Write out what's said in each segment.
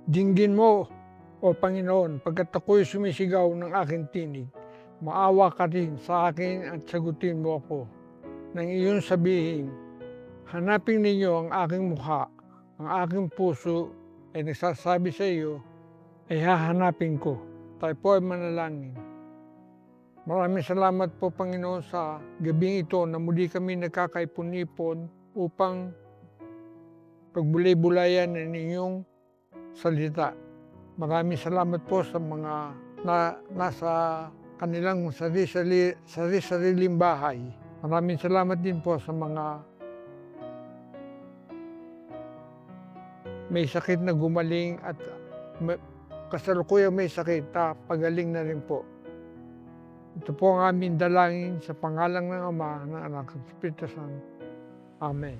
Dinggin mo, O Panginoon, pagkat ako'y sumisigaw ng aking tinig. Maawa ka rin sa akin at sagutin mo ako. Nang iyon sabihin, hanapin ninyo ang aking mukha, ang aking puso ay nagsasabi sa iyo, ay hahanapin ko. Tayo po ay manalangin. Maraming salamat po Panginoon sa gabing ito na muli kami nagkakaipon-ipon upang pagbulay-bulayan ng inyong salita. Maraming salamat po sa mga nasa kanilang sariling bahay. Maraming salamat din po sa mga may sakit na gumaling at kasalukuyang may sakit na pagaling na rin po. Ito po ang aming dalangin sa pangalan ng Ama, ng Anak at Espiritu Santo. Amen.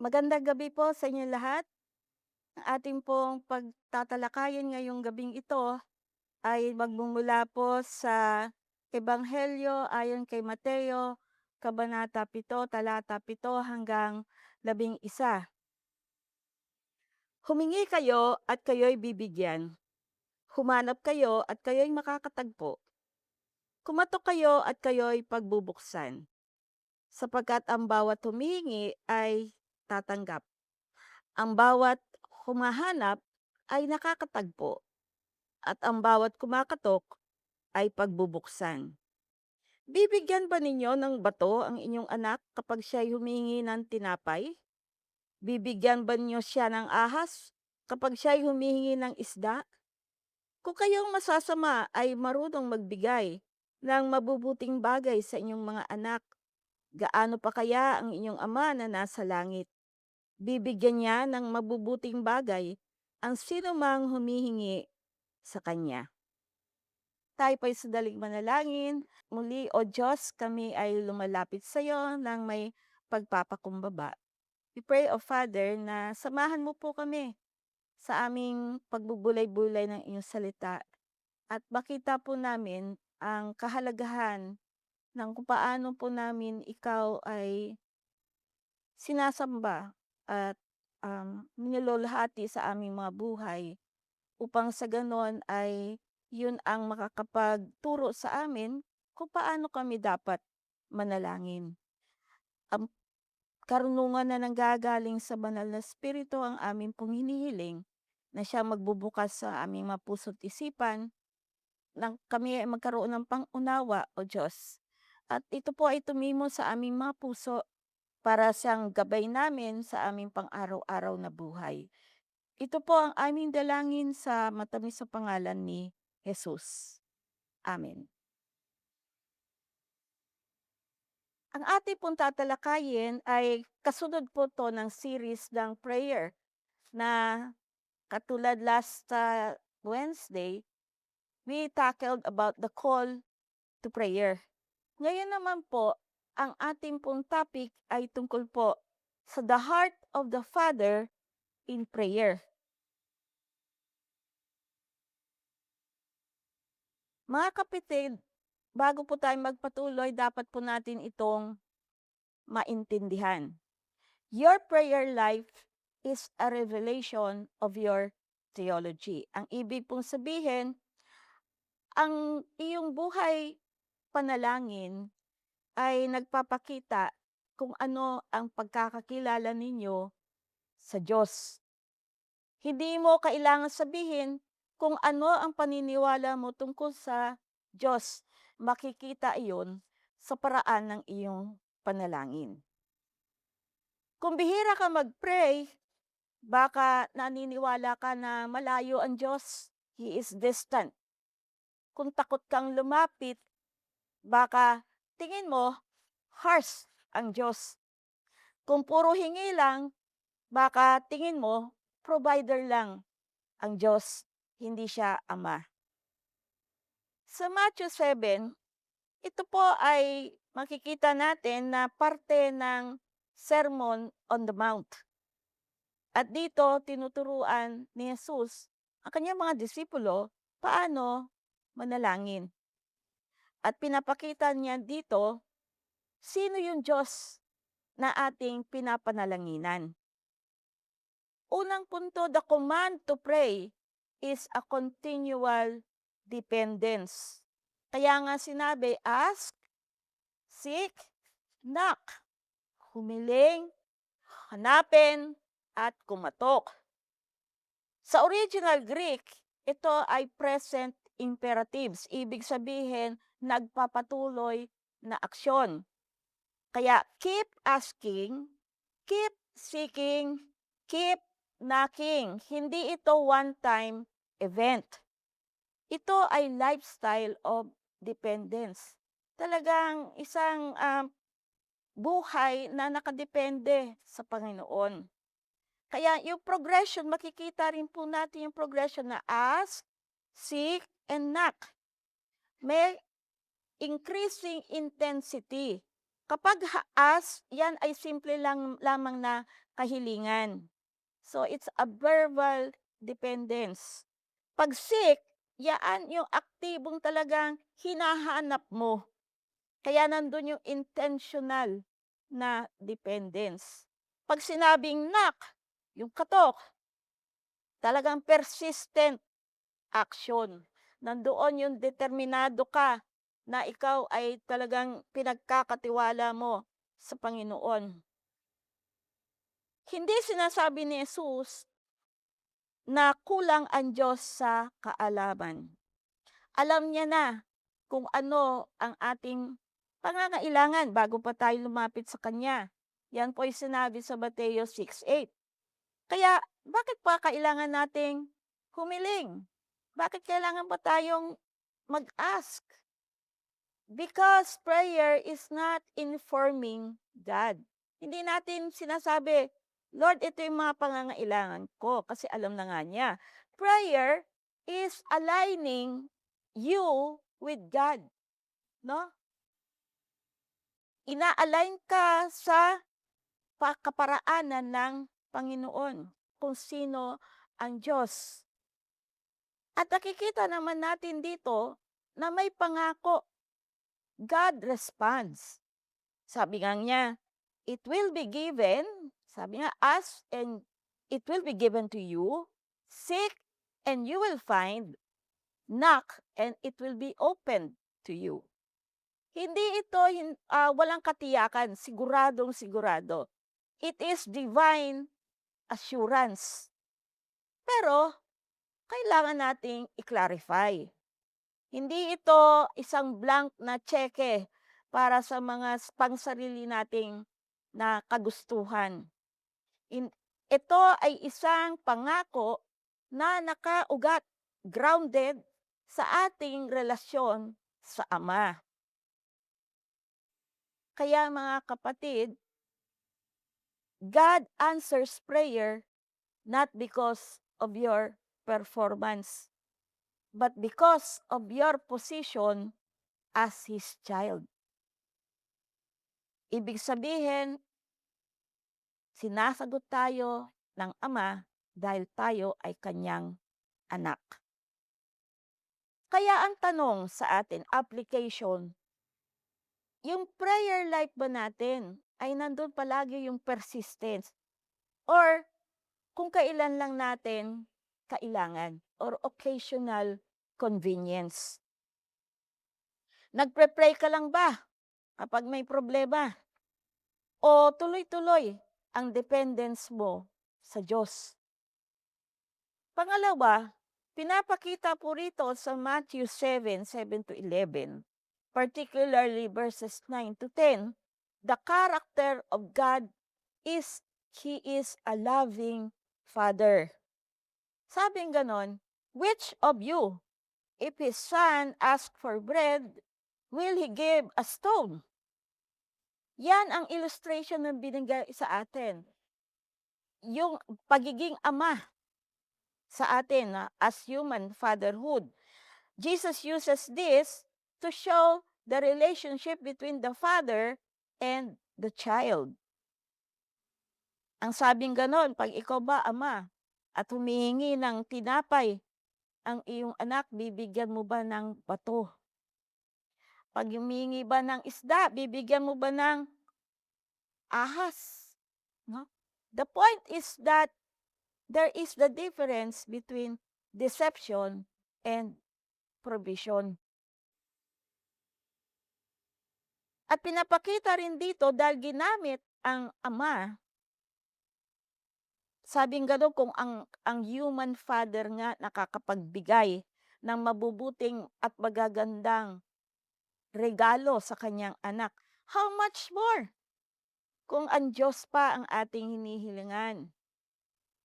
Magandang gabi po sa inyong lahat. Ang ating pong pagtatalakayin ngayong gabing ito ay magmumula po sa Ebanghelyo ayon kay Mateo, Kabanata 7, talata 7 hanggang 11. Humingi kayo at kayo'y bibigyan. Humanap kayo at kayo'y makakatagpo. Kumatok kayo at kayo'y pagbubuksan. Sapagkat ang bawat humihingi ay tatanggap. Ang bawat humahanap ay nakakatagpo, at ang bawat kumakatok ay pagbubuksan. Bibigyan ba ninyo ng bato ang inyong anak kapag siya'y humingi ng tinapay? Bibigyan ba ninyo siya ng ahas kapag siya'y humihingi ng isda? Kung kayong masasama ay marunong magbigay ng mabubuting bagay sa inyong mga anak, gaano pa kaya ang inyong Ama na nasa langit? Bibigyan niya ng mabubuting bagay ang sino mang humihingi sa Kanya. Tayo po'y sadaling manalangin. Muli, O Diyos, kami ay lumalapit sa iyo ng may pagpapakumbaba. We pray, O Father, na samahan mo po kami sa aming pagbubulay-bulay ng iyong salita at makita po namin ang kahalagahan ng kung paano po namin ikaw ay sinasamba at nilolahati sa aming mga buhay upang sa gano'n ay yun ang makakapagturo sa amin kung paano kami dapat manalangin. Ang karunungan na nanggagaling sa banal na espiritu ang amin pong hinihiling na siyang magbubukas sa aming mga puso't isipan nang kami ay magkaroon ng pang-unawa, O Diyos. At ito po ay tumimo sa aming mga puso para siyang gabay namin sa aming pang-araw-araw na buhay. Ito po ang aming dalangin sa matamis sa pangalan ni Jesus. Amen. Ang ating pong tatalakayin ay kasunod po to ng series ng prayer na katulad last Wednesday, we tackled about the call to prayer. Ngayon naman po, ang ating pong topic ay tungkol po sa the heart of the Father in prayer. Mga kapatid, bago po tayo magpatuloy, dapat po natin itong maintindihan. Your prayer life is a revelation of your theology. Ang ibig pong sabihin, ang iyong buhay panalangin ay nagpapakita kung ano ang pagkakakilala ninyo sa Diyos. Hindi mo kailangan sabihin kung ano ang paniniwala mo tungkol sa Diyos. Makikita iyon sa paraan ng iyong panalangin. Kung bihira ka mag-pray, baka naniniwala ka na malayo ang Diyos. He is distant. Kung takot kang lumapit, baka tingin mo harsh ang Diyos. Kung puro hingi lang, baka tingin mo provider lang ang Diyos, hindi siya Ama. Sa Matthew 7, ito po ay makikita natin na parte ng Sermon on the Mount. At dito, tinuturuan ni Jesus ang kanyang mga disipulo paano manalangin. At pinapakita niya dito, sino yung Diyos na ating pinapanalanginan. Unang punto, the command to pray is a continual dependence. Kaya nga sinabi, ask, seek, knock. Humiling, hanapin, at kumatok. Sa original Greek, ito ay present imperatives. Ibig sabihin, nagpapatuloy na aksyon. Kaya keep asking, keep seeking, keep knocking. Hindi ito one-time event. Ito ay lifestyle of dependence. Talagang isang buhay na nakadepende sa Panginoon. Kaya yung progression, makikita rin po natin yung progression na ask, seek, and knock. May increasing intensity. Kapag ask, yan ay simple lang lamang na kahilingan. So it's a verbal dependence. Pag seek, yan yung aktibong talagang hinahanap mo. Kaya nandun yung intentional na dependence. Pag sinabing knock, yung katok, talagang persistent action. Nandoon yung determinado ka na ikaw ay talagang pinagkakatiwala mo sa Panginoon. Hindi sinasabi ni Jesus na kulang ang Diyos sa kaalaman. Alam niya na kung ano ang ating pangangailangan bago pa tayo lumapit sa Kanya. Yan po ay sinabi sa Mateo 6:8. Kaya bakit pa kailangan nating humiling? Bakit kailangan pa tayong mag-ask? Because prayer is not informing God. Hindi natin sinasabi, Lord, ito yung mga pangangailangan ko kasi alam na nga niya. Prayer is aligning you with God. No? Ina-align ka sa kaparaanan ng Panginoon kung sino ang Diyos. At nakikita naman natin dito na may pangako. God responds. Sabi nga niya, it will be given, sabi nga, ask and it will be given to you. Seek, and you will find. Knock, and it will be opened to you. Hindi ito walang katiyakan, siguradong sigurado. It is divine assurance. Pero, kailangan nating i-clarify. Hindi ito isang blank na tseke para sa mga pangsarili nating na kagustuhan. Ito ay isang pangako na nakaugat, grounded sa ating relasyon sa Ama. Kaya mga kapatid, God answers prayer not because of your performance, but because of your position as His child. Ibig sabihin, sinasagot tayo ng Ama dahil tayo ay Kanyang anak. Kaya ang tanong sa atin, application, yung prayer life ba natin ay nandun palagi yung persistence? Or kung kailan lang natin kailangan or occasional convenience? Nagpe-pray ka lang ba kapag may problema? O tuloy-tuloy ang dependence mo sa Diyos? Pangalawa, pinapakita po rito sa Matthew 7:7-11, particularly verses 9-10, the character of God is He is a loving Father. Sabing ganon, which of you, if his son ask for bread, will he give a stone? Yan ang illustration na binigay sa atin. Yung pagiging ama sa atin as human fatherhood. Jesus uses this to show the relationship between the father and the child. Ang sabing ganon, pag ikaw ba ama at humihingi ng tinapay, ang iyong anak, bibigyan mo ba ng bato? Pag humihingi ba ng isda, bibigyan mo ba ng ahas? No? The point is that there is the difference between deception and provision. At pinapakita rin dito dahil ginamit ang ama, sabing gano'n kung ang human father nga nakakapagbigay ng mabubuting at magagandang regalo sa kanyang anak, how much more kung ang Diyos pa ang ating hinihilingan?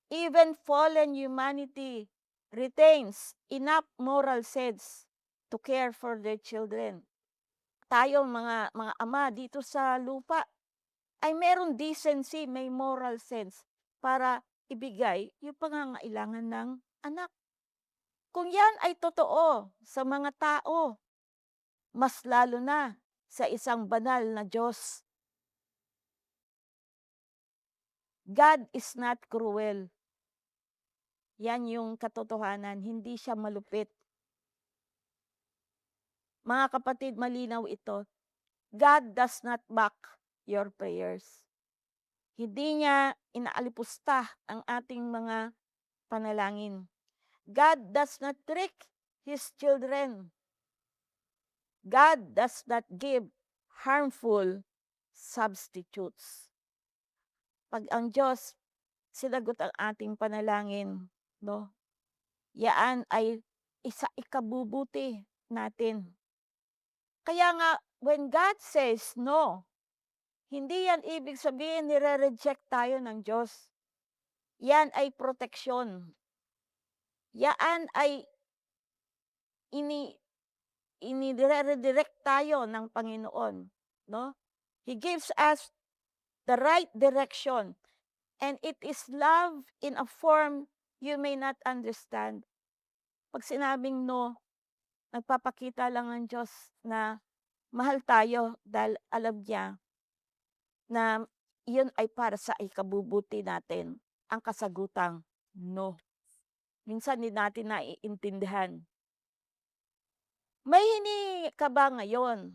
Even fallen humanity retains enough moral sense to care for their children. Tayo mga ama dito sa lupa ay meron decency, may moral sense para ibigay yung pangangailangan ng anak. Kung yan ay totoo sa mga tao, mas lalo na sa isang banal na Diyos. God is not cruel. Yan yung katotohanan, hindi siya malupit. Mga kapatid, malinaw ito. God does not mock your prayers. Hindi niya inaalipusta ang ating mga panalangin. God does not trick His children. God does not give harmful substitutes. Pag ang Diyos sinagot ang ating panalangin, no? Yaan ay ikabubuti natin. Kaya nga, when God says no, hindi yan ibig sabihin nire-reject tayo ng Diyos. Yan ay proteksyon. Yan ay inire-redirect tayo ng Panginoon. No? He gives us the right direction. And it is love in a form you may not understand. Pag sinabing no, nagpapakita lang ang Diyos na mahal tayo dahil alam niya na iyon ay para sa ikabubuti natin, ang kasagutang no. Minsan hindi natin naiintindihan. May hiningi ka ba ngayon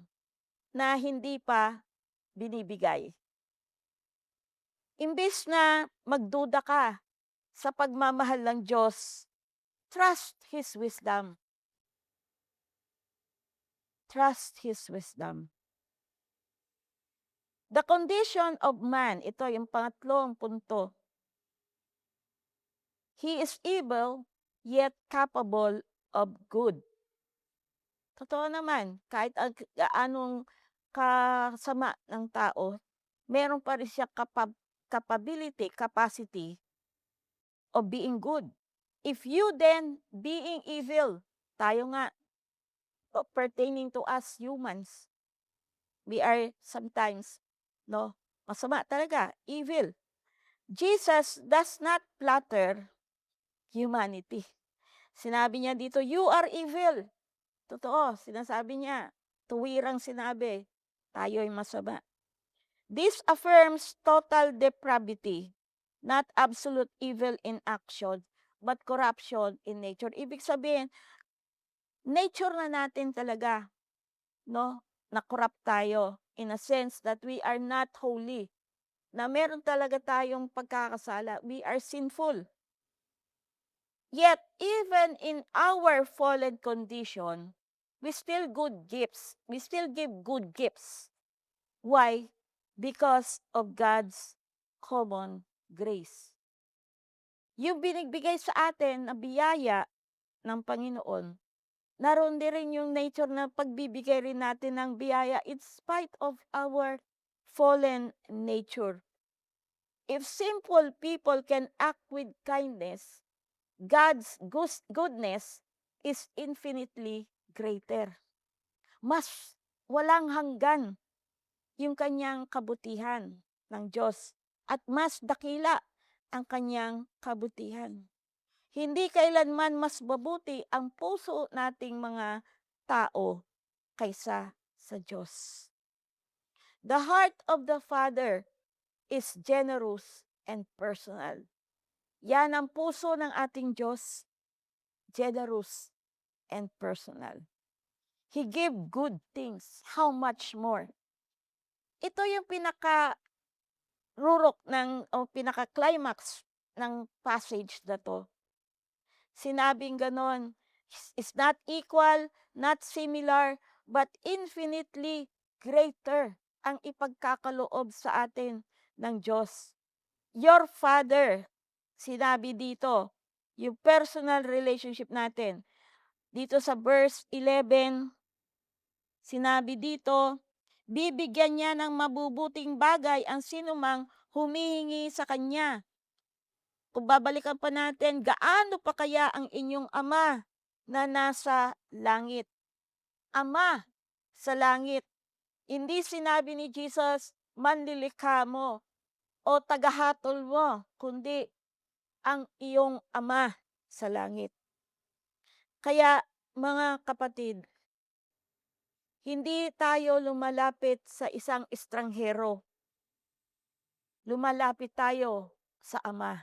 na hindi pa binibigay? Imbis na magduda ka sa pagmamahal ng Diyos, trust His wisdom. Trust His wisdom. The condition of man, ito yung pangatlong punto. He is evil, yet capable of good. Totoo naman, kahit anong kasama ng tao, meron pa rin siya capacity of being good. If you then being evil, tayo nga, pertaining to us humans, we are sometimes, masama talaga, evil. Jesus does not flatter humanity. Sinabi niya dito, you are evil. Totoo, sinasabi niya. Tuwirang sinabi, tayo'y masama. This affirms total depravity, not absolute evil in action, but corruption in nature. Ibig sabihin, nature na natin talaga, na corrupt tayo in a sense that we are not holy. Na meron talaga tayong pagkakasala. We are sinful. Yet, even in our fallen condition, we still good gifts. We still give good gifts. Why? Because of God's common grace. Yung binigbigay sa atin na biyaya ng Panginoon, naroon din rin yung nature na pagbibigay rin natin ng biyaya in spite of our fallen nature. If simple people can act with kindness, God's goodness is infinitely greater. Mas walang hanggan yung kanyang kabutihan ng Diyos at mas dakila ang kanyang kabutihan. Hindi kailanman mas mabuti ang puso nating mga tao kaysa sa Diyos. The heart of the Father is generous and personal. Yan ang puso ng ating Diyos, generous and personal. He gave good things. How much more? Ito yung pinaka-rurok o pinaka-climax ng passage na to. Sinabing ganon, is not equal, not similar, but infinitely greater ang ipagkakaloob sa atin ng Diyos. Your Father, sinabi dito, yung personal relationship natin. Dito sa verse 11, sinabi dito, bibigyan niya ng mabubuting bagay ang sinumang humihingi sa Kanya. Kung babalikan pa natin, gaano pa kaya ang inyong Ama na nasa langit? Ama sa langit. Hindi sinabi ni Jesus, manlilikha mo o tagahatol mo, kundi ang iyong Ama sa langit. Kaya mga kapatid, hindi tayo lumalapit sa isang estranghero. Lumalapit tayo sa Ama.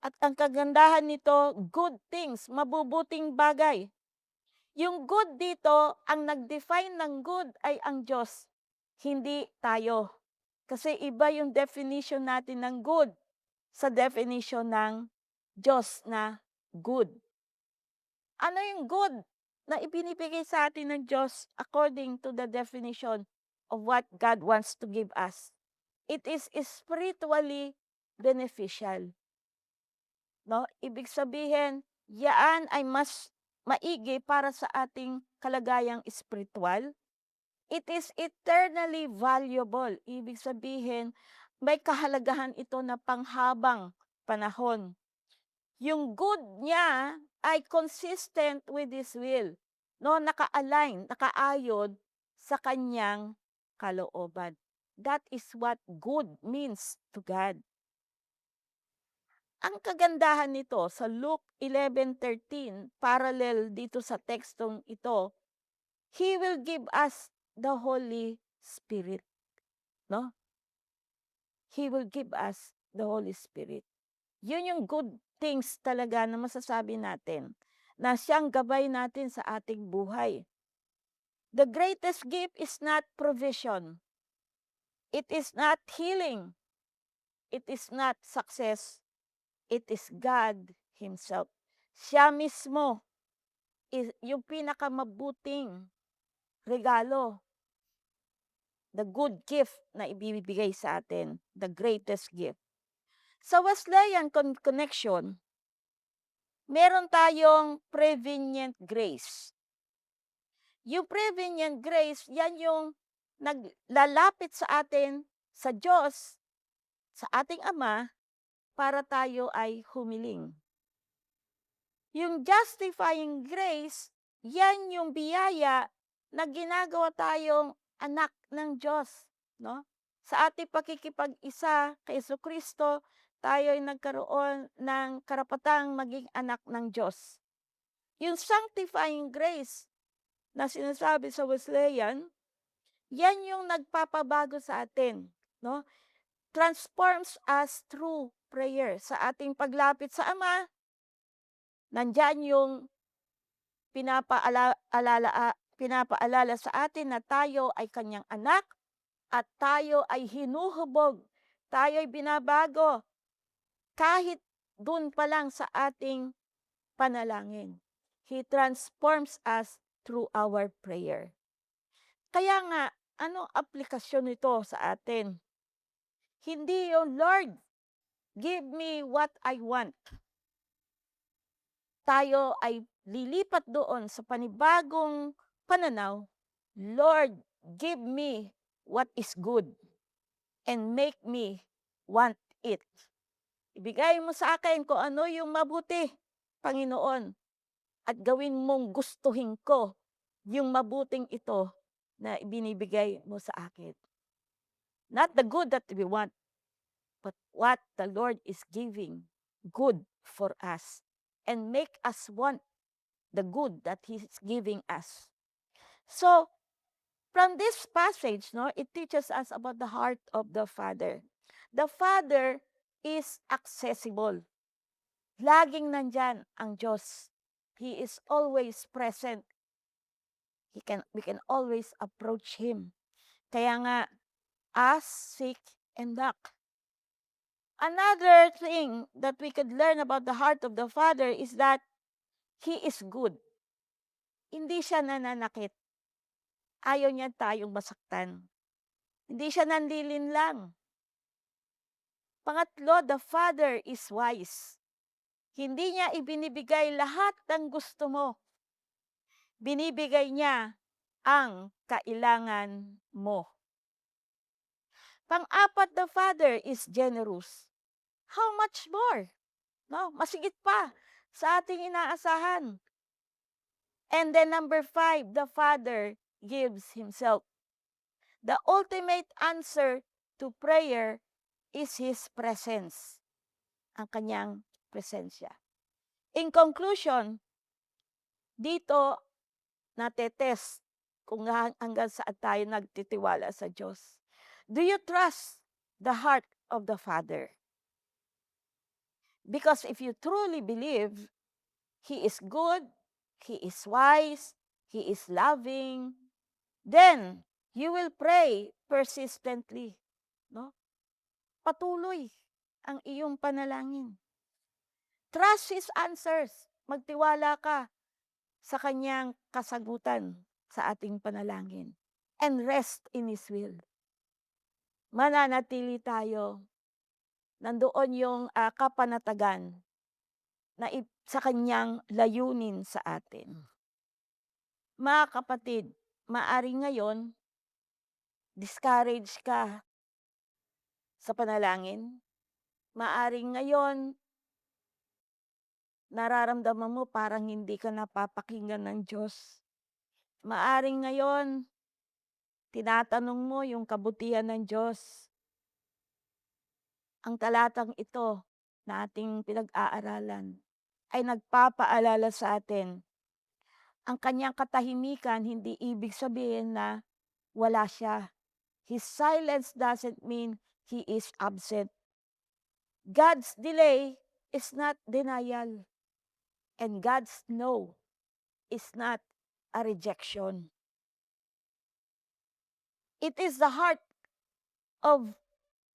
At ang kagandahan nito, good things, mabubuting bagay. Yung good dito, ang nag-define ng good ay ang Diyos, hindi tayo. Kasi iba yung definition natin ng good sa definition ng Diyos na good. Ano yung good na ibinibigay sa atin ng Diyos according to the definition of what God wants to give us? It is spiritually beneficial. Ibig sabihin, yaan ay mas maigi para sa ating kalagayang espiritual. It is eternally valuable. Ibig sabihin, may kahalagahan ito na panghabang panahon. Yung good niya ay consistent with His will. Naka-align, nakaayon sa kanyang kalooban. That is what good means to God. Ang kagandahan nito sa Luke 11:13, parallel dito sa tekstong ito, He will give us the Holy Spirit. He will give us the Holy Spirit. Yun yung good things talaga na masasabi natin, na siyang gabay natin sa ating buhay. The greatest gift is not provision. It is not healing. it is not success, it is God Himself. Siya mismo is yung pinakamabuting regalo, the good gift na ibibigay sa atin, the greatest gift. Sa Wesleyan Connection, meron tayong prevenient grace. Yung prevenient grace, yan yung naglalapit sa atin sa Diyos, sa ating Ama, para tayo ay humiling. Yung justifying grace, yan yung biyaya na ginagawa tayong anak ng Diyos, no? Sa ating pakikipag-isa kay Jesucristo, tayo ay nagkaroon ng karapatang maging anak ng Diyos. Yung sanctifying grace na sinasabi sa Wesleyan, yan yung nagpapabago sa atin, no? Transforms us through prayer. Sa ating paglapit sa Ama, nandyan yung pinapaalala sa atin na tayo ay kanyang anak at tayo ay hinuhubog, tayo ay binabago kahit dun pa lang sa ating panalangin. He transforms us through our prayer. Kaya nga, anong aplikasyon nito sa atin? Hindi yung, Lord, give me what I want. Tayo ay lilipat doon sa panibagong pananaw, Lord, give me what is good and make me want it. Ibigay mo sa akin kung ano yung mabuti, Panginoon, at gawin mong gustuhin ko yung mabuting ito na ibinibigay mo sa akin. Not the good that we want, but what the Lord is giving good for us and make us want the good that He's giving us. So, from this passage, no, it teaches us about the heart of the Father. The Father is accessible. Laging nandyan ang Diyos. He is always present. We can always approach Him. Kaya nga, ask, seek, and knock. Another thing that we could learn about the heart of the Father is that He is good. Hindi siya nananakit. Ayaw niya tayong masaktan. Hindi siya nanlilin lang. Pangatlo, the Father is wise. Hindi niya ibinibigay lahat ng gusto mo. Binibigay niya ang kailangan mo. Pang-apat, the Father is generous. How much more? No, masigit pa sa ating inaasahan. And then number 5, the Father gives Himself. The ultimate answer to prayer is His presence. Ang kanyang presensya. In conclusion, dito natetest kung hanggang saan tayo nagtitiwala sa Diyos. Do you trust the heart of the Father? Because if you truly believe He is good, He is wise, He is loving, then you will pray persistently. No? Patuloy ang iyong panalangin. Trust His answers. Magtiwala ka sa kanyang kasagutan sa ating panalangin. And rest in His will. Mananatili tayo. Nandoon yung kapanatagan na sa kanyang layunin sa atin. Mga kapatid, maaring ngayon, discouraged ka sa panalangin. Maaring ngayon, nararamdaman mo parang hindi ka napapakinggan ng Diyos. Maaring ngayon, tinatanong mo yung kabutihan ng Diyos. Ang talatang ito na ating pinag-aaralan ay nagpapaalala sa atin. Ang kanyang katahimikan hindi ibig sabihin na wala siya. His silence doesn't mean He is absent. God's delay is not denial. And God's no is not a rejection. It is the heart of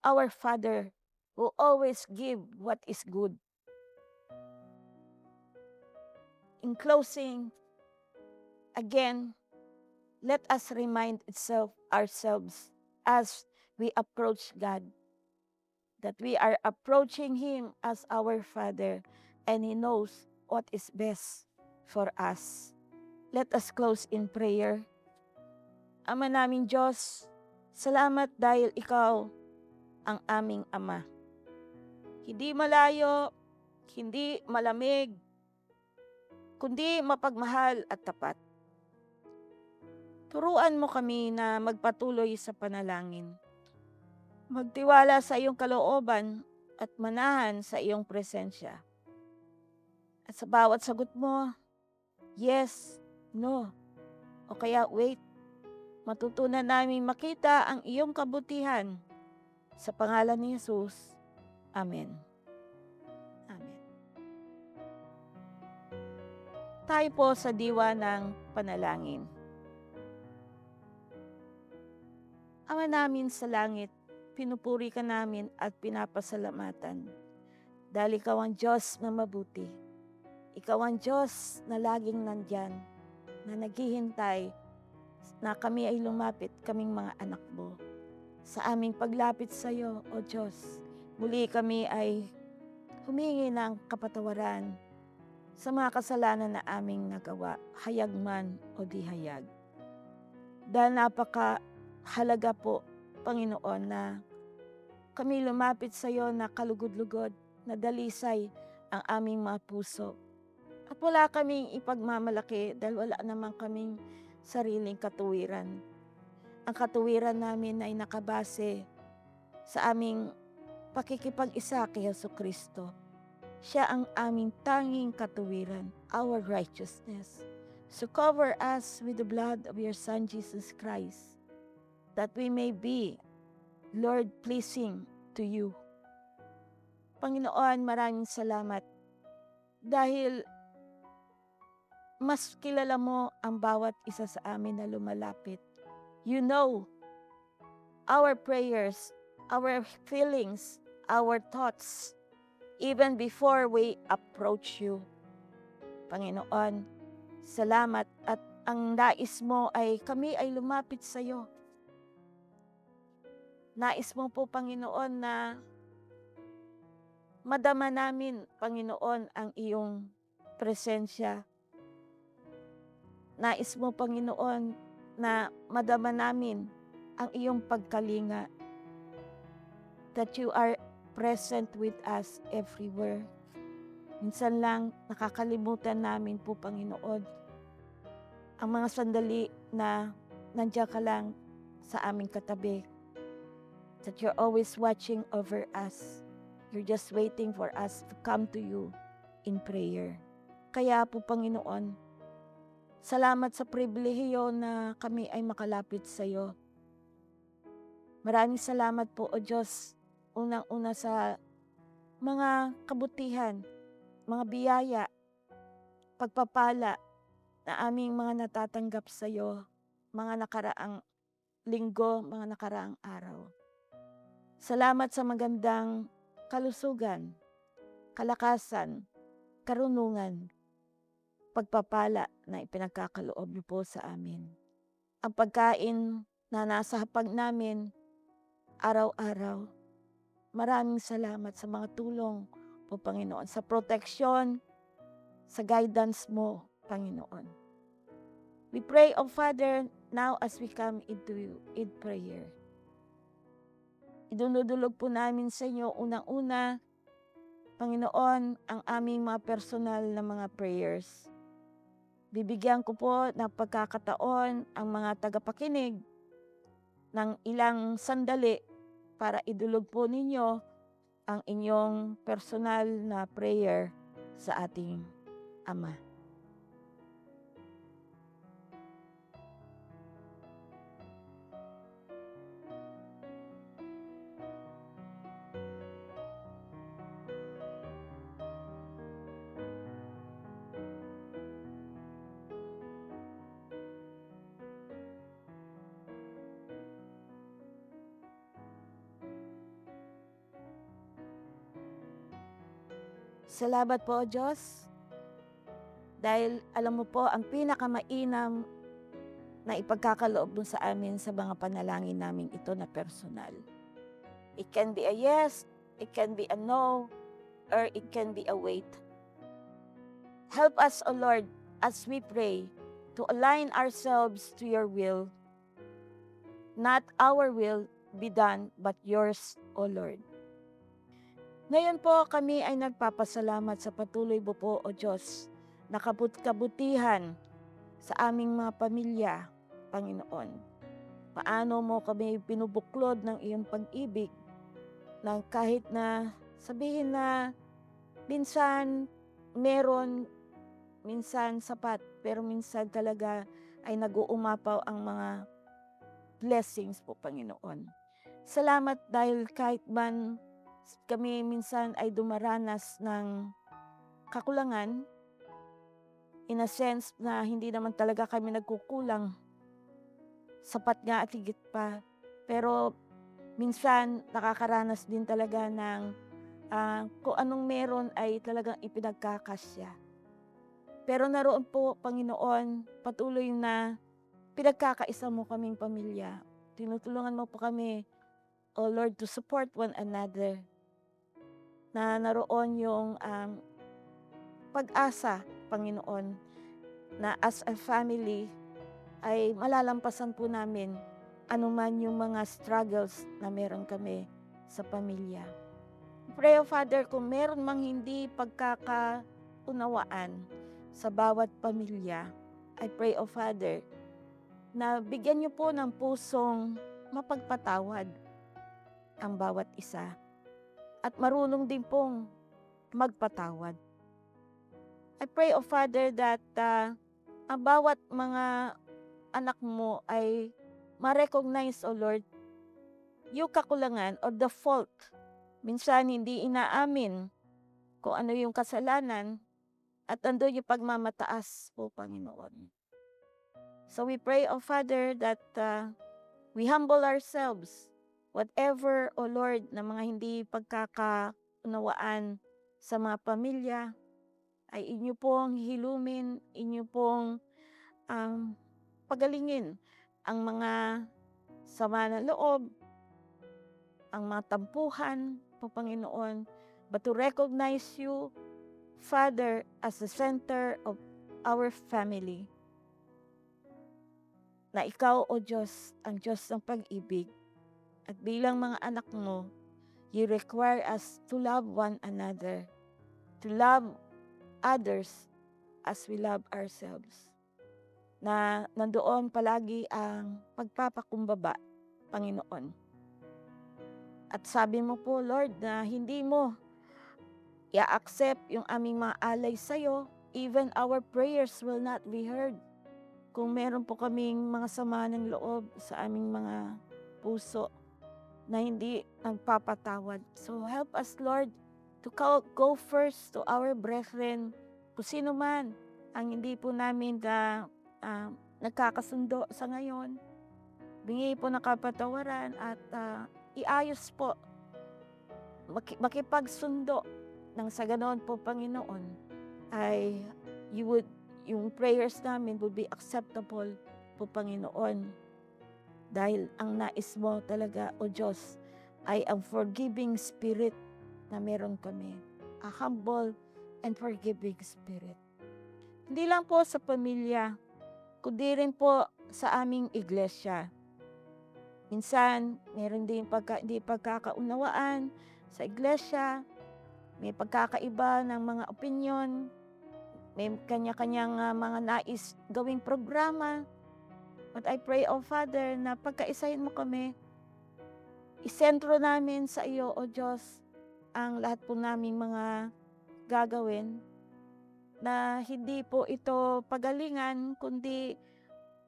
our Father who always give what is good. In closing, again, let us remind ourselves as we approach God that we are approaching Him as our Father and He knows what is best for us. Let us close in prayer. Ama naming Diyos, salamat dahil Ikaw ang aming Ama. Hindi malayo, hindi malamig, kundi mapagmahal at tapat. Turuan mo kami na magpatuloy sa panalangin. Magtiwala sa iyong kalooban at manahan sa iyong presensya. At sa bawat sagot mo, yes, no, o kaya wait, matutunan namin makita ang iyong kabutihan. Sa pangalan ni Jesus, Amen. Amen. Tayo po sa diwa ng panalangin. Ama namin sa langit, pinupuri ka namin at pinapasalamatan. Dahil Ikaw ang Diyos na mabuti. Ikaw ang Diyos na laging nandyan, na naghihintay na kami ay lumapit, kaming mga anak mo. Sa aming paglapit sa iyo, O Diyos, muli kami ay humingi ng kapatawaran sa mga kasalanan na aming nagawa, hayag man o di hayag. Dahil napakahalaga po, Panginoon, na kami lumapit sa iyo na kalugod-lugod, na dalisay ang aming mga puso. At wala kaming ipagmamalaki dahil wala naman kaming sariling katuwiran. Ang katuwiran namin ay nakabase sa aming pakikipag-isa kay Jesucristo. Siya ang aming tanging katuwiran, our righteousness. So cover us with the blood of your Son, Jesus Christ, that we may be, Lord, pleasing to you. Panginoon, maraming salamat dahil mas kilala mo ang bawat isa sa amin na lumalapit. You know our prayers, our feelings, our thoughts, even before we approach you. Panginoon, salamat at ang nais mo ay kami ay lumapit sa iyo. Nais mo po, Panginoon, na madama namin, Panginoon, ang iyong presensya. Nais mo, Panginoon, na madama namin ang iyong pagkalinga. That you are present with us everywhere. Minsan lang nakakalimutan namin po, Panginoon, ang mga sandali na nandiyan ka lang sa aming katabi. That you're always watching over us. You're just waiting for us to come to you in prayer. Kaya po, Panginoon, salamat sa pribilehiyo na kami ay makalapit sa iyo. Maraming salamat po, O Diyos, unang-una sa mga kabutihan, mga biyaya, pagpapala na aming mga natatanggap sa iyo, mga nakaraang linggo, mga nakaraang araw. Salamat sa magandang kalusugan, kalakasan, karunungan, pagpapala na ipinagkakaloob niyo po sa amin. Ang pagkain na nasa hapag namin araw-araw. Maraming salamat sa mga tulong po, Panginoon, sa proteksyon, sa guidance mo, Panginoon. We pray, O Father, now as we come into you in prayer. Idunudulog po namin sa inyo unang-una, Panginoon, ang aming mga personal na mga prayers. Bibigyan ko po ng pagkakataon ang mga tagapakinig ng ilang sandali para idulog po ninyo ang inyong personal na prayer sa ating Ama. Salamat po, O Diyos, dahil alam mo po ang pinakamainam na ipagkakaloob mo sa amin sa mga panalangin namin ito na personal. It can be a yes, it can be a no, or it can be a wait. Help us, O Lord, as we pray, to align ourselves to your will. Not our will be done, but yours, O Lord. Ngayon po kami ay nagpapasalamat sa patuloy mo po, O Diyos, na kabutihan sa aming mga pamilya, Panginoon. Paano mo kami pinubuklod ng iyong pag-ibig na kahit na sabihin na minsan meron, minsan sapat, pero minsan talaga ay nag-uumapaw ang mga blessings po, Panginoon. Salamat dahil kahit man kami minsan ay dumaranas ng kakulangan, in a sense na hindi naman talaga kami nagkukulang, sapat nga at higit pa. Pero minsan nakakaranas din talaga ng kung anong meron ay talagang ipinagkakasya. Pero naroon po, Panginoon, patuloy na pinagkakaisa mo kaming pamilya. Tinutulungan mo po kami, O Lord, to support one another. Na naroon yung pag-asa, Panginoon, na as a family ay malalampasan po namin anuman yung mga struggles na meron kami sa pamilya. Pray, O Father, kung meron mang hindi pagkakaunawaan sa bawat pamilya, I pray, O Father, na bigyan niyo po ng pusong mapagpatawad ang bawat isa at marunong din pong magpatawad. I pray, O Father, that ang bawat mga anak mo ay ma-recognize, O Lord, yung kakulangan or the fault. Minsan hindi inaamin kung ano yung kasalanan at andun yung pagmamataas po, Panginoon. So we pray, O Father, that we humble ourselves. Whatever, O Lord, na mga hindi pagkakaunawaan sa mga pamilya, ay inyo pong hilumin, inyo pong pagalingin ang mga sama ng loob, ang mga tampuhan po, Panginoon, but to recognize you, Father, as the center of our family. Na ikaw, O Diyos, ang Diyos ng pag-ibig. At bilang mga anak mo, you require us to love one another, to love others as we love ourselves. Na nandoon palagi ang pagpapakumbaba, Panginoon. At sabi mo po, Lord, na hindi mo i-accept yung aming mga alay sa'yo, even our prayers will not be heard. Kung meron po kaming mga sama ng loob sa aming mga puso na hindi nagpapatawad. So help us, Lord, to go first to our brethren, kung sino man ang hindi po namin nagkakasundo sa ngayon. Bingi po ng kapatawaran at iayos po, makipagsundo nang sa ganoon po, Panginoon, ay yung prayers namin would be acceptable po, Panginoon. Dahil ang nais mo talaga, O Diyos, ay ang forgiving spirit na meron kami. A humble and forgiving spirit. Hindi lang po sa pamilya, kundi rin po sa aming iglesia. Minsan, meron din hindi pagkakaunawaan sa iglesia, may pagkakaiba ng mga opinyon, may kanya-kanyang mga nais gawing programa. But I pray, O Father, na pagkaisahin mo kami, isentro namin sa iyo, O Diyos, ang lahat po naming mga gagawin, na hindi po ito pagalingan, kundi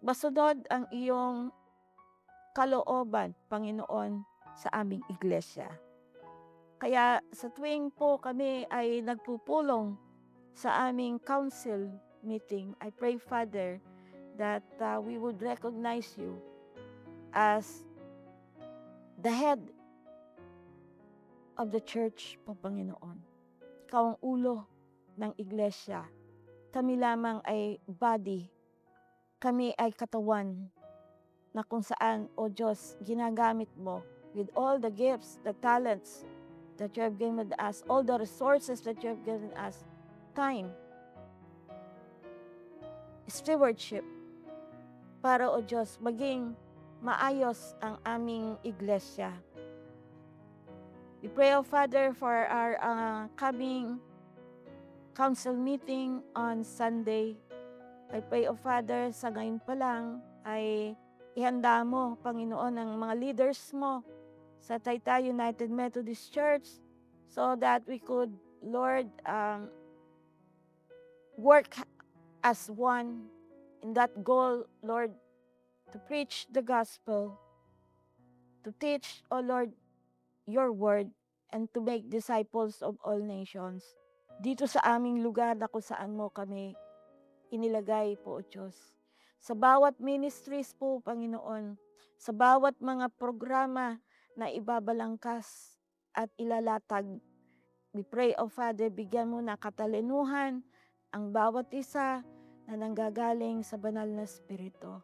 masunod ang iyong kalooban, Panginoon, sa aming iglesia. Kaya sa tuwing po kami ay nagpupulong sa aming council meeting, I pray, Father, that we would recognize you as the head of the church po, Panginoon. ikaw ang ulo ng iglesia. Kami lamang ay body. Kami ay katawan na kung saan, O Diyos, ginagamit mo with all the gifts, the talents that you have given us, all the resources that you have given us, time, stewardship, para, O Diyos, maging maayos ang aming iglesia. We pray, O Father, for our coming council meeting on Sunday. I pray, O Father, sa ngayon pa lang ay ihanda mo, Panginoon, ang mga leaders mo sa Taytay United Methodist Church so that we could, Lord, work as one in that goal, Lord, to preach the gospel, to teach, O Lord, your word, and to make disciples of all nations. Dito sa aming lugar na kung saan mo kami inilagay po, O Diyos. Sa bawat ministries po, Panginoon, sa bawat mga programa na ibabalangkas at ilalatag, we pray, O Father, bigyan mo na katalinuhan ang bawat isa na nanggagaling sa banal na Espiritu.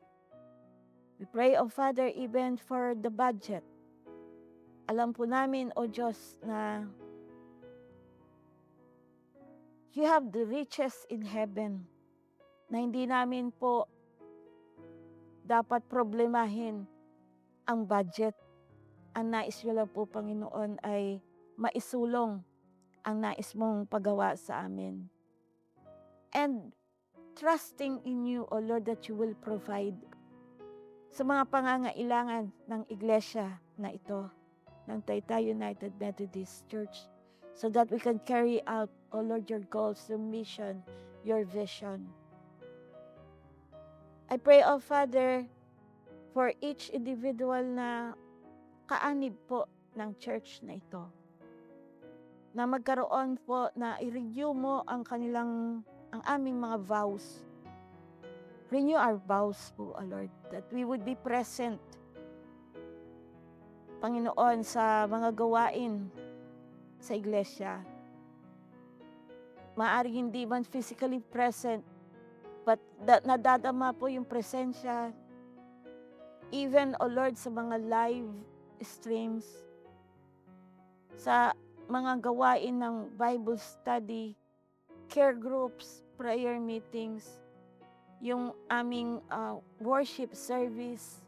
We pray, O Father, even for the budget. Alam po namin, O Diyos, na you have the riches in heaven, na hindi namin po dapat problemahin ang budget. Ang nais nyo lang po, Panginoon, ay maisulong ang nais mong pagawa sa amin. And trusting in you, O Lord, that you will provide sa mga pangangailangan ng iglesia na ito, ng Taytay United Methodist Church, so that we can carry out, O Lord, your goals, your mission, your vision. I pray, O Father, for each individual na kaanib po ng church na ito, na magkaroon po na i-renew mo ang aming mga vows. Renew our vows po, O Lord, that we would be present, Panginoon, sa mga gawain sa iglesia. Maaaring hindi man physically present, but nadadama po yung presensya, even, O Lord, sa mga live streams, sa mga gawain ng Bible study, care groups, prayer meetings, yung aming worship service,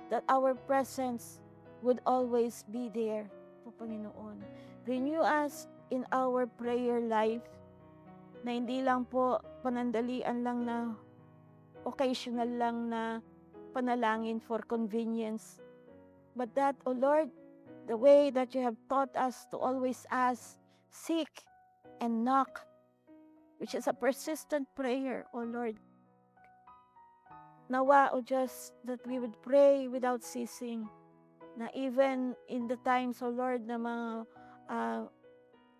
that our presence would always be there po, Panginoon. Renew us in our prayer life, na hindi lang po panandalian lang na occasional lang na panalangin for convenience, but that, O Lord, the way that you have taught us to always ask, seek, and knock, which is a persistent prayer, O Lord. Nawa, O Diyos, that we would pray without ceasing, na even in the times, O Lord, na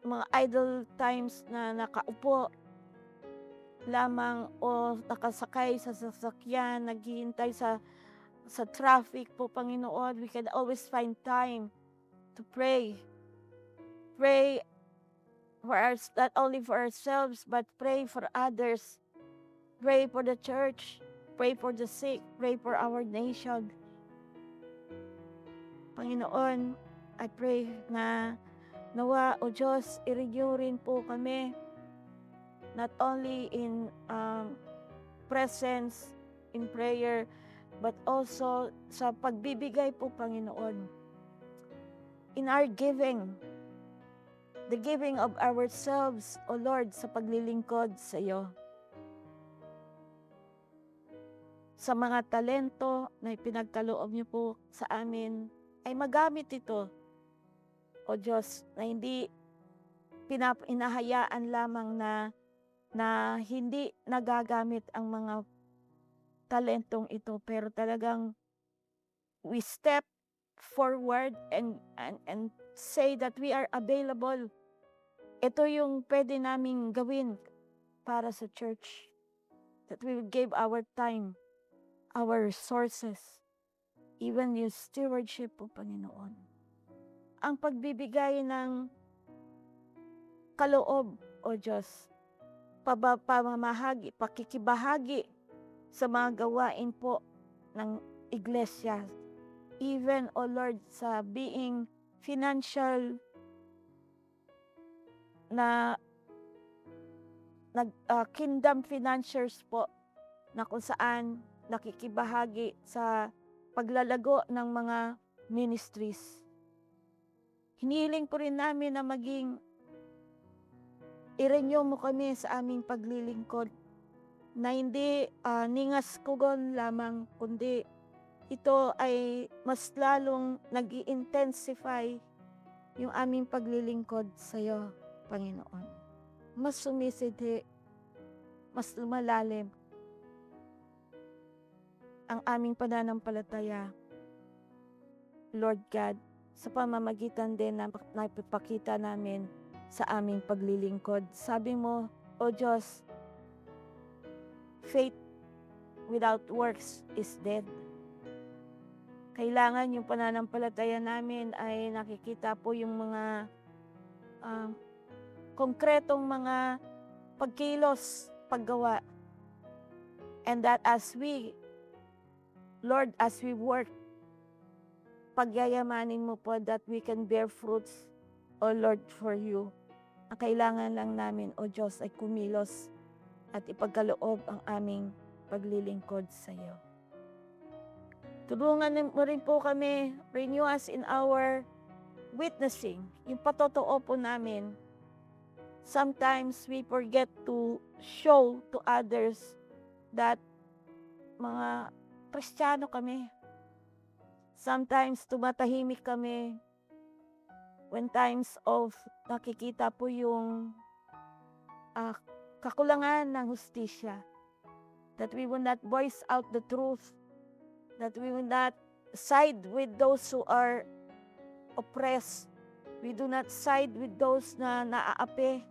mga idle times na nakaupo lamang o nakasakay sa sasakyan, naghihintay sa traffic po, Panginoon, we can always find time to pray. Pray for not only for ourselves, but pray for others. Pray for the church. Pray for the sick. Pray for our nation. Panginoon, I pray na nawa, O Diyos, i-renew rin po kami, not only in presence, in prayer, but also sa pagbibigay po, Panginoon, in our giving, the giving of ourselves, O Lord, sa paglilingkod sa iyo. Sa mga talento na ipinagkaloob niyo po sa amin, ay magamit ito, O Diyos, na hindi inahayaan lamang na hindi nagagamit ang mga talentong ito, pero talagang we step forward and say that we are available. Ito yung pwede naming gawin para sa church, that we will give our time, our resources, even yung stewardship po, Panginoon. Ang pagbibigay ng kaloob, O Diyos, pamamahagi, pakikibahagi sa mga gawain po ng iglesia. Even, O Lord, sa being financial na kingdom financiers po, na kung saan nakikibahagi sa paglalago ng mga ministries. Hinihiling po rin namin na maging i-renew mo kami sa aming paglilingkod, na hindi ningas kugon lamang, kundi ito ay mas lalong nag-i-intensify yung aming paglilingkod sa iyo, Panginoon. Mas sumisidhi, mas lumalalim ang aming pananampalataya, Lord God, sa pamamagitan din na napipakita namin sa aming paglilingkod. Sabi mo, O Diyos, faith without works is dead. Kailangan yung pananampalataya namin ay nakikita po yung mga konkretong mga pagkilos, paggawa. And that as we, Lord, as we work, pagyayamanin mo po that we can bear fruits, O Lord, for you. Ang kailangan lang namin, O Diyos, ay kumilos at ipagkaloob ang aming paglilingkod sa iyo. Tulungan mo rin po kami, renew us in our witnessing, yung patotoo po namin. Sometimes we forget to show to others that mga Kristiyano kami. Sometimes tumatahimik kami when times of nakikita po yung kakulangan ng hustisya. That we will not voice out the truth. That we will not side with those who are oppressed. We do not side with those na naaapi,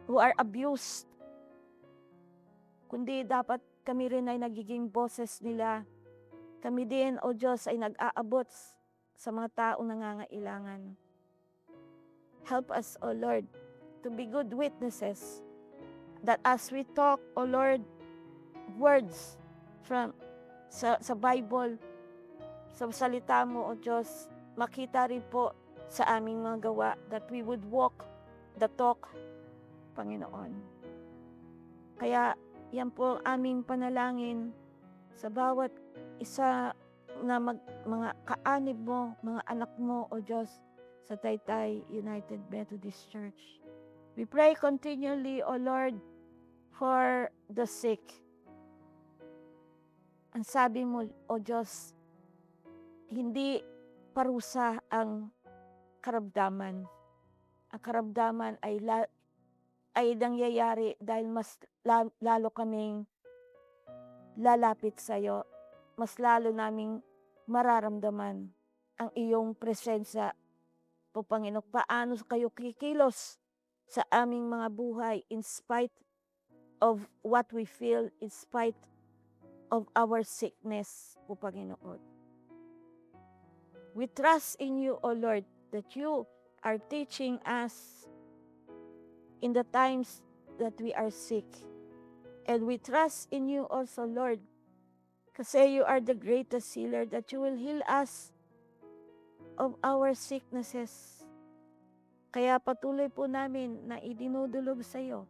who are abused. Kundi dapat kami rin ay nagiging boses nila. Kami din, O Diyos, ay nag-aabot sa mga taong nangangailangan. Help us, O Lord, to be good witnesses, that as we talk, O Lord, words from sa Bible, sa salita mo, O Diyos, makita rin po sa aming mga gawa, that we would walk the talk, Panginoon. Kaya yan po ang aming panalangin sa bawat isa na mga kaanib mo, mga anak mo, O Diyos, sa Taytay United Methodist Church. We pray continually, O Lord, for the sick. Ang sabi mo, O Diyos, hindi parusa ang karamdaman. Ang karamdaman ay nangyayari dahil mas lalo kaming lalapit sa iyo, mas lalo naming mararamdaman ang iyong presensya po, Panginoon. Paano kayo kikilos sa aming mga buhay in spite of what we feel, in spite of our sickness, po, Panginoon. We trust in you, O Lord, that you are teaching us in the times that we are sick. And we trust in you also, Lord, kasi you are the greatest healer, that you will heal us of our sicknesses. Kaya patuloy po namin na idinudulog sa iyo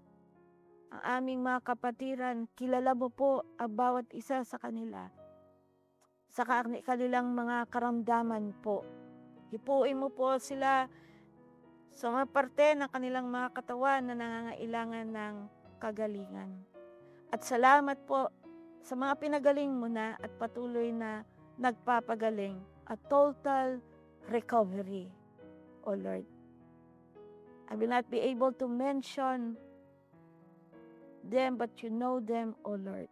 ang aming mga kapatiran. Kilala mo po ang bawat isa sa kanila, sa kanilang mga karamdaman po. Hipuin mo po sila sa mga parte ng kanilang mga katawan na nangangailangan ng kagalingan. At salamat po sa mga pinagaling mo na at patuloy na nagpapagaling. A total recovery, O Lord. I will not be able to mention them, but you know them, O Lord.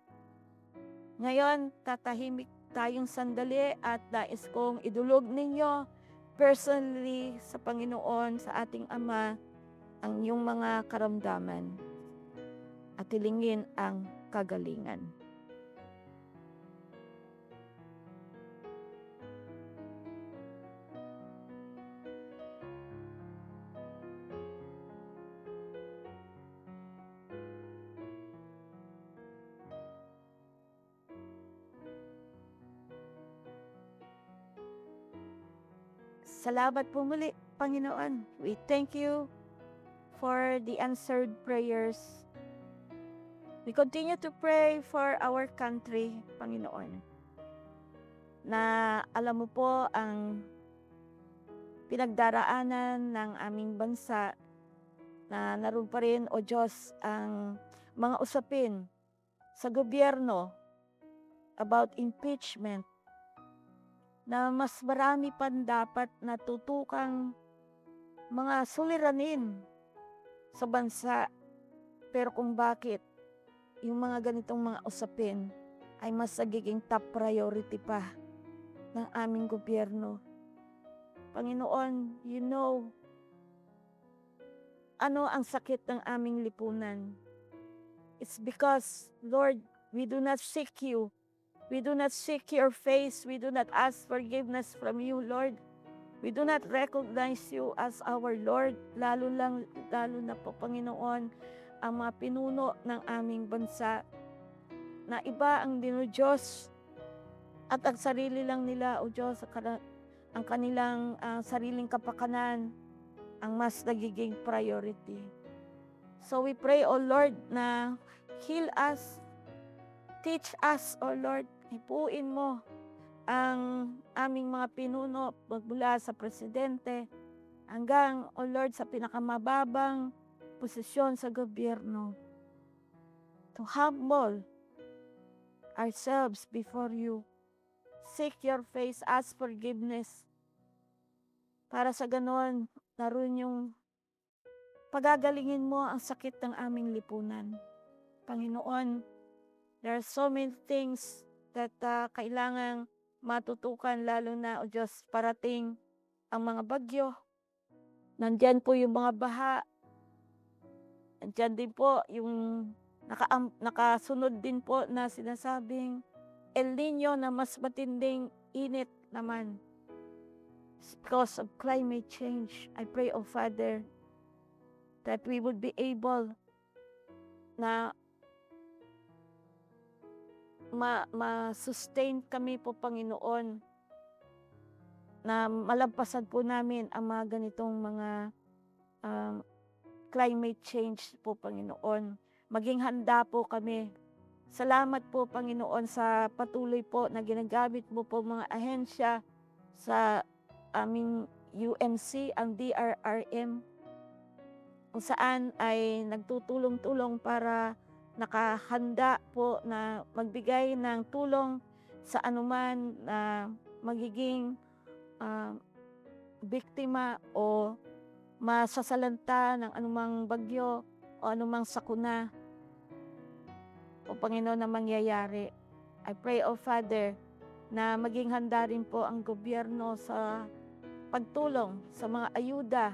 Ngayon, tatahimik tayong sandali at nais kong idulog ninyo personally sa Panginoon, sa ating Ama, ang iyong mga karamdaman at hilingin ang kagalingan. Salamat po muli, Panginoon. We thank you for the answered prayers. We continue to pray for our country, Panginoon, na alam mo po ang pinagdaraanan ng aming bansa, na naroon pa rin, O Diyos, ang mga usapin sa gobyerno about impeachment, na mas marami pang dapat natutukang mga suliranin sa bansa. Pero kung bakit yung mga ganitong mga usapin ay mas nagiging top priority pa ng aming gobyerno. Panginoon, you know, ano ang sakit ng aming lipunan. It's because, Lord, we do not seek you. We do not seek your face. We do not ask forgiveness from you, Lord. We do not recognize you as our Lord. Lalo na po, Panginoon, ang mga pinuno ng aming bansa, na iba ang dinudiyos at ang sarili lang nila, O Diyos, ang kanilang sariling kapakanan ang mas nagiging priority. So we pray, O Lord, na heal us, teach us, O Lord, ipuin mo ang aming mga pinuno magmula sa presidente hanggang, O Lord, sa pinakamababang posisyon sa gobyerno, to humble ourselves before you, seek your face, ask forgiveness, para sa ganon, naroon yung pagagalingin mo ang sakit ng aming lipunan. Panginoon, there are so many things that kailangang matutukan, lalo na, O Diyos, parating ang mga bagyo. Nandyan po yung mga baha. Nandyan din po yung nakasunod din po na sinasabing El Nino na mas matinding init naman. It's because of climate change. I pray, O Father, that we would be able na ma-sustain kami po, Panginoon, na malampasan po namin ang mga ganitong mga climate change po, Panginoon. Maging handa po kami. Salamat po, Panginoon, sa patuloy po na ginagamit mo po mga ahensya sa aming UMC, ang DRRM, kung saan ay nagtutulong-tulong para nakahanda po na magbigay ng tulong sa anuman na magiging biktima o masasalanta ng anumang bagyo o anumang sakuna, o Panginoon, na mangyayari. I pray, O Father, na maging handa rin po ang gobyerno sa pagtulong, sa mga ayuda,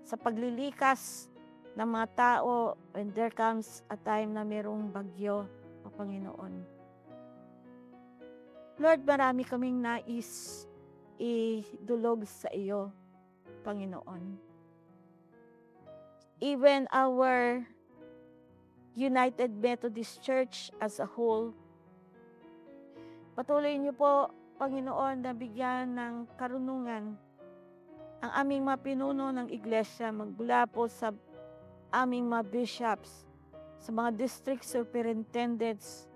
sa paglilikas ng mga tao when there comes a time na mayroong bagyo, O Panginoon. Lord, marami kaming nais idulog sa iyo, Panginoon. Even our United Methodist Church as a whole, patuloy niyo po, Panginoon, na bigyan ng karunungan ang aming mga pinuno ng iglesia, magmula po sa aming mga bishops, sa mga district superintendents,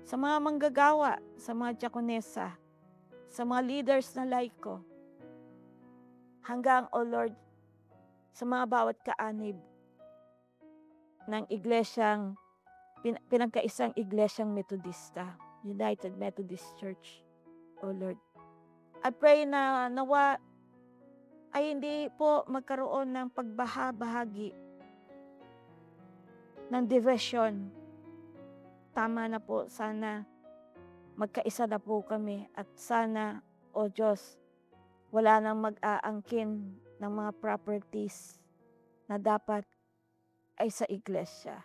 sa mga manggagawa, sa mga diakonesa, sa mga leaders na laiko, hanggang, O Lord, sa mga bawat kaanib ng iglesyang, pinagkaisang iglesyang Metodista, United Methodist Church, O Lord. I pray na nawa ay hindi po magkaroon ng pagbahabahagi, ng division. Tama na po, sana magkaisa na po kami, at sana, O Diyos, wala nang mag-aangkin ng mga properties na dapat ay sa iglesia.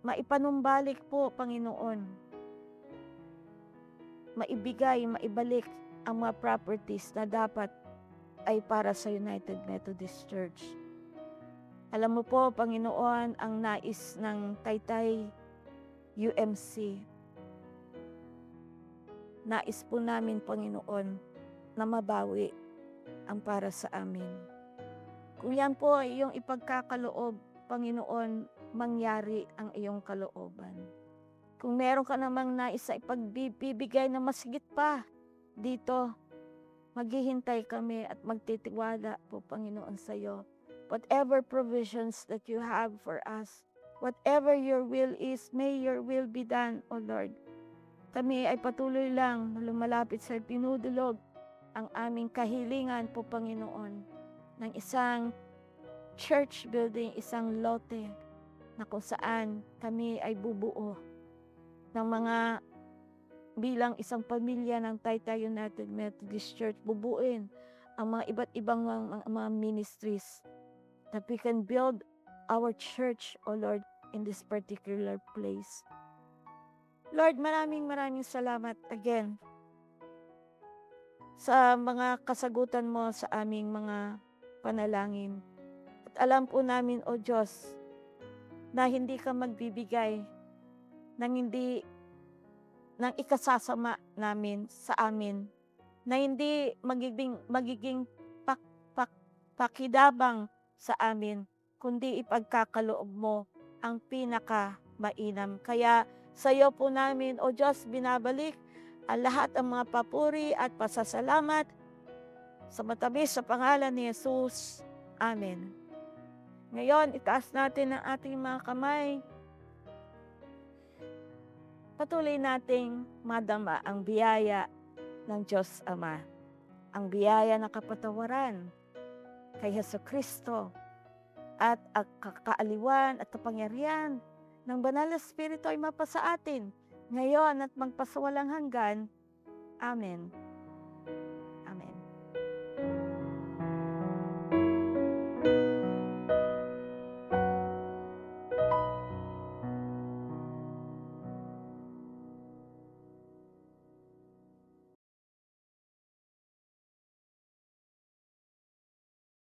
Maipanumbalik po, Panginoon, maibalik ang mga properties na dapat ay para sa United Methodist Church. Alam mo po, Panginoon, ang nais ng Taytay UMC. Nais po namin, Panginoon, na mabawi ang para sa amin. Kung yan po ay iyong ipagkakaloob, Panginoon, mangyari ang iyong kalooban. Kung meron ka namang nais sa ipagbibigay na mas higit pa dito, maghihintay kami at magtitiwala po, Panginoon, sa iyo. Whatever provisions that you have for us, whatever your will is, may your will be done, O Lord. Kami ay patuloy lang na lumalapit sa pinudulog ang aming kahilingan po, Panginoon, ng isang church building, isang lote na kung saan kami ay bubuo ng mga bilang isang pamilya ng Taytay United Methodist Church, bubuin ang mga iba't ibang mga ministries that we can build our church, O Lord, in this particular place. Lord, maraming salamat again sa mga kasagutan mo sa aming mga panalangin. At alam po namin, O Diyos, na hindi ka magbibigay ng ng ikasasama namin sa amin, na hindi magiging pakidabang sa amin, kundi ipagkakaloob mo ang pinaka-mainam. Kaya sa iyo po namin, O Diyos, binabalik ang lahat ng mga papuri at pasasalamat sa matamis sa pangalan ni Jesus. Amen. Ngayon, itaas natin ang ating mga kamay. Patuloy nating madama ang biyaya ng Diyos Ama, ang biyaya ng kapatawaran kay Jesucristo at ang kaaliwan at kapangyarihan ng Banal na Espiritu ay mapasa atin ngayon at magpasawalang hanggan. Amen.